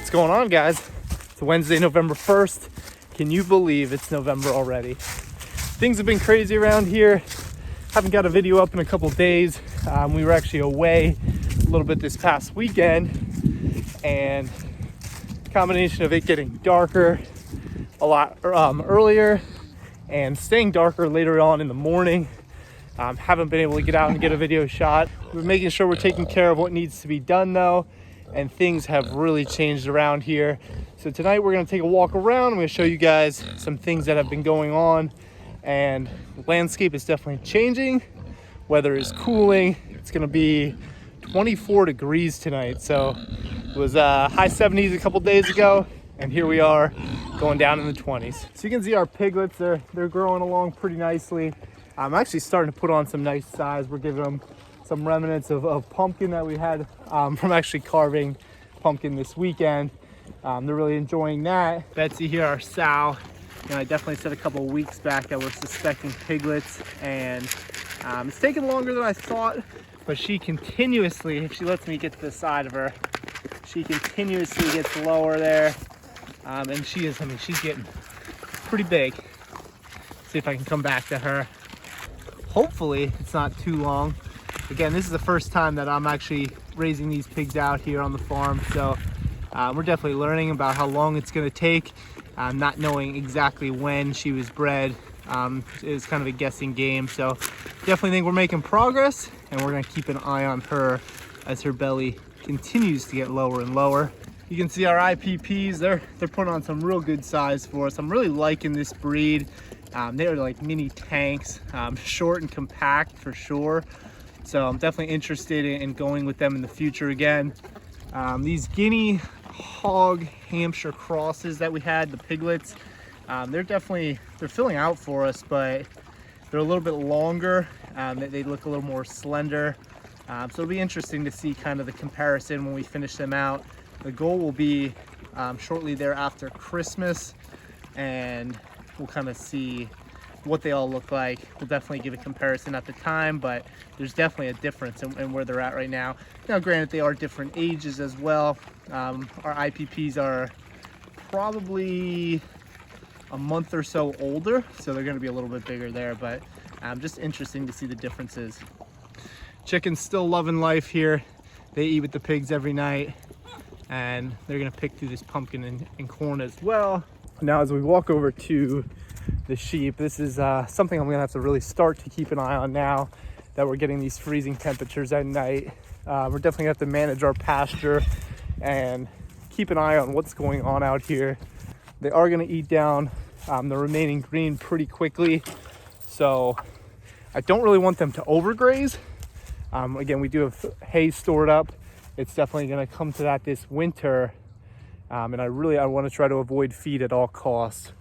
What's going on, guys? It's Wednesday, November 1st. Can you believe it's November already? Things have been crazy around here. Haven't got a video up in a couple days. We were actually away a little bit this past weekend, and combination of it getting darker a lot earlier and staying darker later on in the morning. Haven't been able to get out and get a video shot. We're making sure we're taking care of what needs to be done though, and things have really changed around here. So tonight we're going to take a walk around. I'm going to show you guys some things that have been going on, and the landscape is definitely changing. Weather is cooling. It's going to be 24 degrees tonight. So it was high 70s a couple days ago, and here we are going down in the 20s. So you can see our piglets, they're growing along pretty nicely. I'm actually starting to put on some nice size. We're giving them some remnants of pumpkin that we had from actually carving pumpkin this weekend. They're really enjoying that. Betsy here, our sow, I definitely said a couple of weeks back that we're suspecting piglets, and it's taken longer than I thought, but she continuously, if she lets me get to the side of her, she continuously gets lower there, and she's getting pretty big. See if I can come back to her. Hopefully it's not too long. Again, this is the first time that I'm actually raising these pigs out here on the farm, so we're definitely learning about how long it's going to take. Not knowing exactly when she was bred is kind of a guessing game, so definitely think we're making progress, and we're going to keep an eye on her as her belly continues to get lower and lower. You can see our IPPs, they're putting on some real good size for us. I'm really liking this breed. They're like mini tanks, short and compact for sure. So I'm definitely interested in going with them in the future again. These Guinea hog Hampshire crosses that we had, the piglets, they're filling out for us, but they're a little bit longer. They look a little more slender. So it'll be interesting to see kind of the comparison when we finish them out. The goal will be shortly thereafter Christmas, and we'll kind of see what they all look like. We'll definitely give a comparison at the time, but there's definitely a difference in where they're at right now. Now, granted, they are different ages as well. Our IPPs are probably a month or so older, so they're going to be a little bit bigger there, but just interesting to see the differences. Chickens still loving life here. They eat with the pigs every night, and they're going to pick through this pumpkin and corn as well. Now, as we walk over to the sheep, this is something I'm gonna have to really start to keep an eye on now that we're getting these freezing temperatures at night. We're definitely gonna have to manage our pasture and keep an eye on what's going on out here. They are gonna eat down the remaining green pretty quickly, so I don't really want them to overgraze. Again, we do have hay stored up. It's definitely gonna come to that this winter. And I want to try to avoid feed at all costs.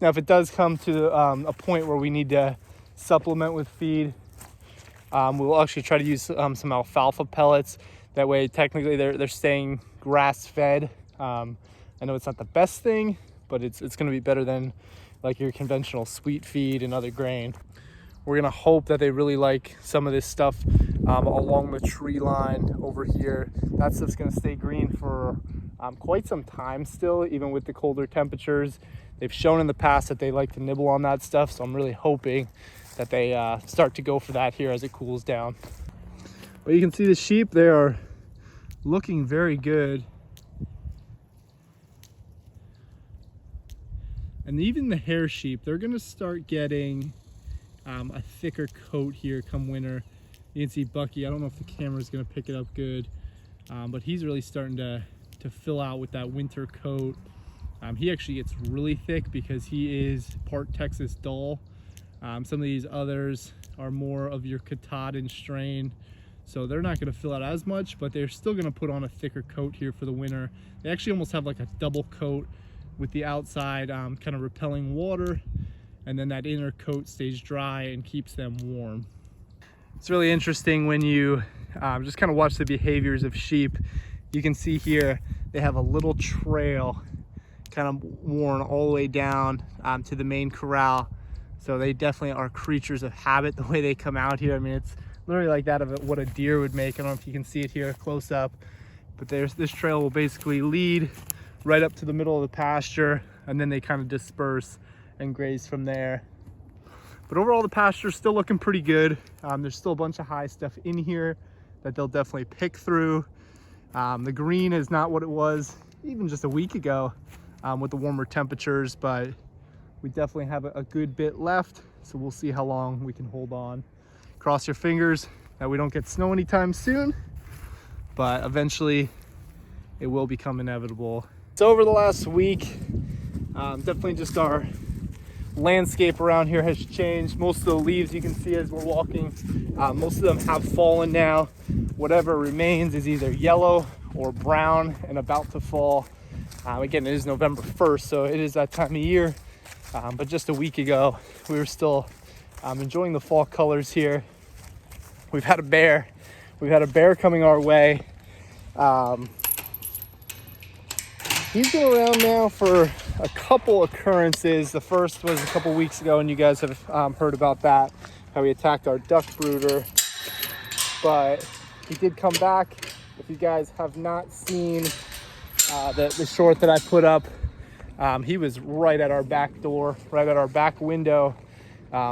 Now, if it does come to a point where we need to supplement with feed, we'll actually try to use some alfalfa pellets. That way, technically, they're staying grass-fed. I know it's not the best thing, but it's going to be better than like your conventional sweet feed and other grain. We're going to hope that they really like some of this stuff along the tree line over here. That stuff's going to stay green for quite some time still, even with the colder temperatures. They've shown in the past that they like to nibble on that stuff, so I'm really hoping that they start to go for that here as it cools down. But you can see the sheep, they are looking very good. And even the hair sheep, they're going to start getting a thicker coat here come winter. You can see Bucky, I don't know if the camera's going to pick it up good, but he's really starting to fill out with that winter coat. He actually gets really thick because he is part Texas Doll. Some of these others are more of your Katahdin strain, so they're not going to fill out as much, but they're still going to put on a thicker coat here for the winter. They actually almost have like a double coat, with the outside kind of repelling water, and then that inner coat stays dry and keeps them warm. It's really interesting when you just kind of watch the behaviors of sheep. You can see here they have a little trail kind of worn all the way down to the main corral. So they definitely are creatures of habit the way they come out here. I mean, it's literally like that of what a deer would make. I don't know if you can see it here close up, But this trail will basically lead right up to the middle of the pasture, and then they kind of disperse and graze from there. But overall, the pasture's still looking pretty good. There's still a bunch of high stuff in here that they'll definitely pick through. The green is not what it was even just a week ago with the warmer temperatures, but we definitely have a good bit left. So we'll see how long we can hold on. Cross your fingers that we don't get snow anytime soon, but eventually it will become inevitable. So over the last week, definitely just our landscape around here has changed. Most of the leaves you can see as we're walking, most of them have fallen now. Whatever remains is either yellow or brown and about to fall. Again, it is November 1st, so it is that time of year. But just a week ago, we were still enjoying the fall colors here. We've had a bear. We've had a bear coming our way. He's been around now for a couple occurrences. The first was a couple weeks ago, and you guys have heard about that, how he attacked our duck brooder. But he did come back. If you guys have not seen the short that I put up, he was right at our back door, right at our back window.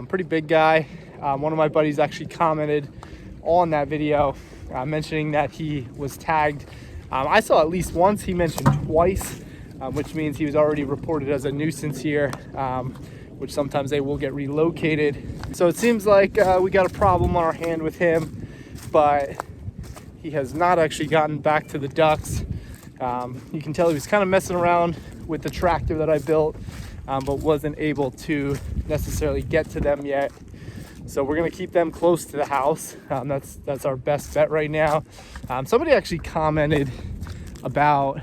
Pretty big guy. One of my buddies actually commented on that video mentioning that he was tagged. I saw at least once, he mentioned twice, which means he was already reported as a nuisance here, which sometimes they will get relocated. So it seems like we got a problem on our hand with him, but he has not actually gotten back to the ducks. You can tell he was kind of messing around with the tractor that I built, but wasn't able to necessarily get to them yet. So we're gonna keep them close to the house. That's our best bet right now. Somebody actually commented about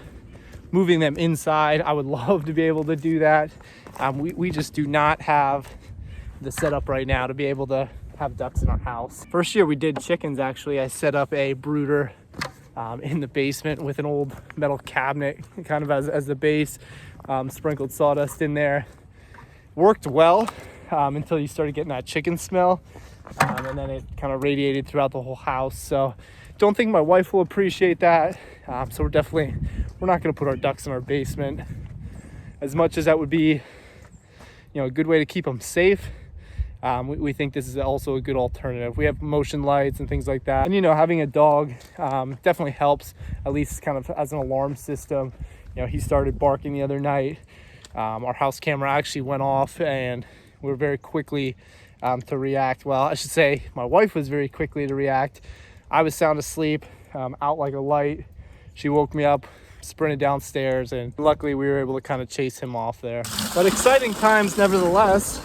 moving them inside. I would love to be able to do that. We just do not have the setup right now to be able to have ducks in our house. First year we did chickens, actually, I set up a brooder in the basement with an old metal cabinet kind of as the base, sprinkled sawdust in there. Worked well until you started getting that chicken smell, and then it kind of radiated throughout the whole house. So don't think my wife will appreciate that. So we're not going to put our ducks in our basement. As much as that would be, a good way to keep them safe, we think this is also a good alternative. We have motion lights and things like that, and having a dog definitely helps, at least kind of as an alarm system. He started barking the other night. Our house camera actually went off, and we were very quickly to react. Well, I should say my wife was very quickly to react. I was sound asleep, out like a light. She woke me up, sprinted downstairs, and luckily we were able to kind of chase him off there. But exciting times nevertheless.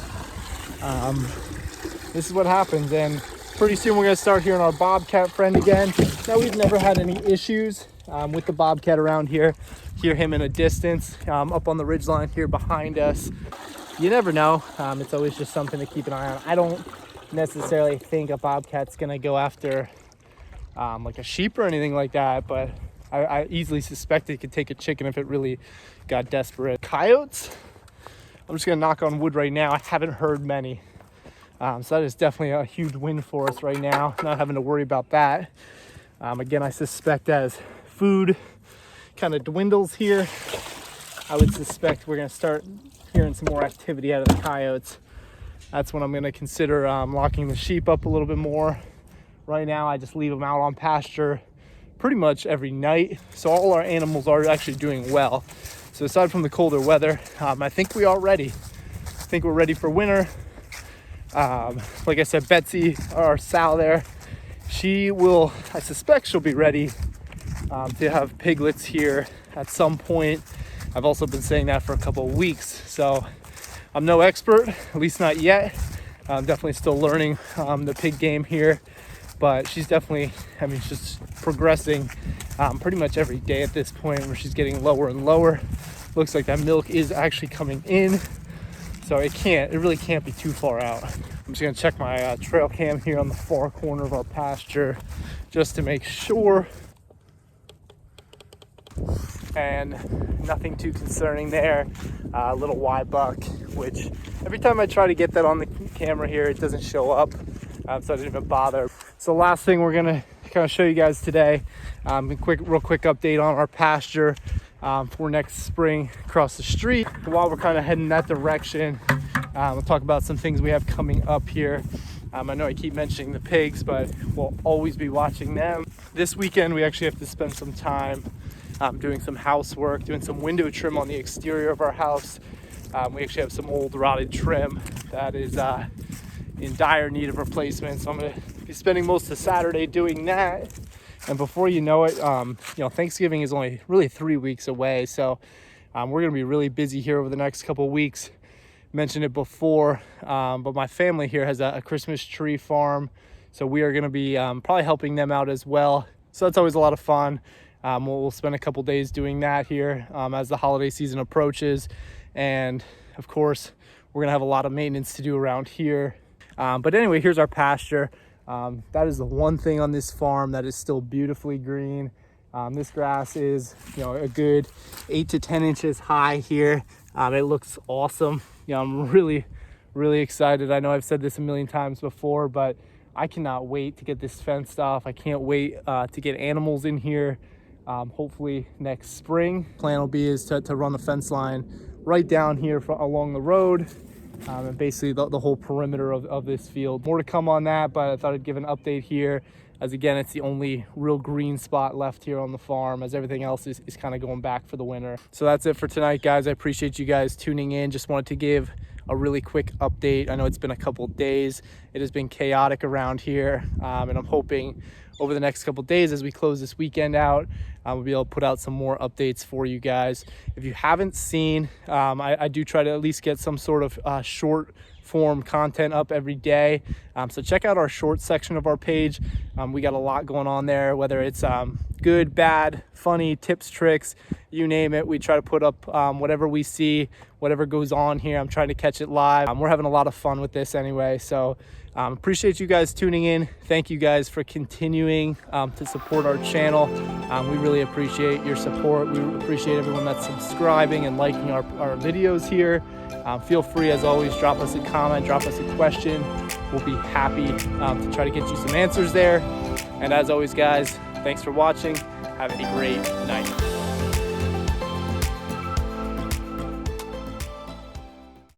This is what happens, and pretty soon we're going to start hearing our bobcat friend again. Now, we've never had any issues with the bobcat around here. Hear him in a distance, up on the ridgeline here behind us. You never know. It's always just something to keep an eye on. I don't necessarily think a bobcat's going to go after like a sheep or anything like that, but I easily suspect it could take a chicken if it really got desperate. Coyotes, I'm just going to knock on wood right now. I haven't heard many. So that is definitely a huge win for us right now, not having to worry about that. Again, I suspect as food kind of dwindles here, I would suspect we're going to start hearing some more activity out of the coyotes. That's when I'm going to consider locking the sheep up a little bit more. Right now, I just leave them out on pasture pretty much every night. So all our animals are actually doing well. So aside from the colder weather, I think we are ready. I think we're ready for winter. Like I said, Betsy, or Sal there, I suspect she'll be ready to have piglets here at some point. I've also been saying that for a couple of weeks. So I'm no expert, at least not yet. I'm definitely still learning the pig game here. But she's definitely, she's progressing pretty much every day at this point, where she's getting lower and lower. Looks like that milk is actually coming in. So it really can't be too far out. I'm just gonna check my trail cam here on the far corner of our pasture just to make sure. And nothing too concerning there. A little Y buck, which every time I try to get that on the camera here, it doesn't show up. So I didn't even bother. So last thing we're gonna to kind of show you guys today. Real quick update on our pasture for next spring across the street. While we're kind of heading that direction, we'll talk about some things we have coming up here. I know I keep mentioning the pigs, but we'll always be watching them. This weekend, we actually have to spend some time doing some housework, doing some window trim on the exterior of our house. We actually have some old rotted trim that is in dire need of replacement. So I'm gonna be spending most of Saturday doing that. And before you know it, Thanksgiving is only really 3 weeks away. So we're gonna be really busy here over the next couple of weeks. Mentioned it before, but my family here has a Christmas tree farm. So we are gonna be probably helping them out as well. So that's always a lot of fun. We'll spend a couple days doing that here as the holiday season approaches. And of course, we're gonna have a lot of maintenance to do around here. But anyway, here's our pasture. That is the one thing on this farm that is still beautifully green. This grass is, a good 8 to 10 inches high here. It looks awesome. I'm really, really excited. I know I've said this a million times before, but I cannot wait to get this fenced off. I can't wait to get animals in here. Hopefully next spring. Plan will be is to run the fence line right down here along the road, and basically the whole perimeter of this field. More to come on that, but I thought I'd give an update here, as again, it's the only real green spot left here on the farm, as everything else is kind of going back for the winter. So that's it for tonight, guys. I appreciate you guys tuning in. Just wanted to give a really quick update. I know it's been a couple days. It has been chaotic around here, and I'm hoping over the next couple days as we close this weekend out, we'll be able to put out some more updates for you guys. If you haven't seen, I do try to at least get some sort of short form content up every day. So check out our short section of our page. We got a lot going on there, whether it's good, bad, funny, tips, tricks, you name it. We try to put up whatever we see, whatever goes on here. I'm trying to catch it live. We're having a lot of fun with this anyway. So appreciate you guys tuning in. Thank you guys for continuing to support our channel. We really appreciate your support. We appreciate everyone that's subscribing and liking our videos here. Feel free, as always, drop us a comment, drop us a question. We'll be happy to try to get you some answers there. And as always, guys, thanks for watching. Have a great night.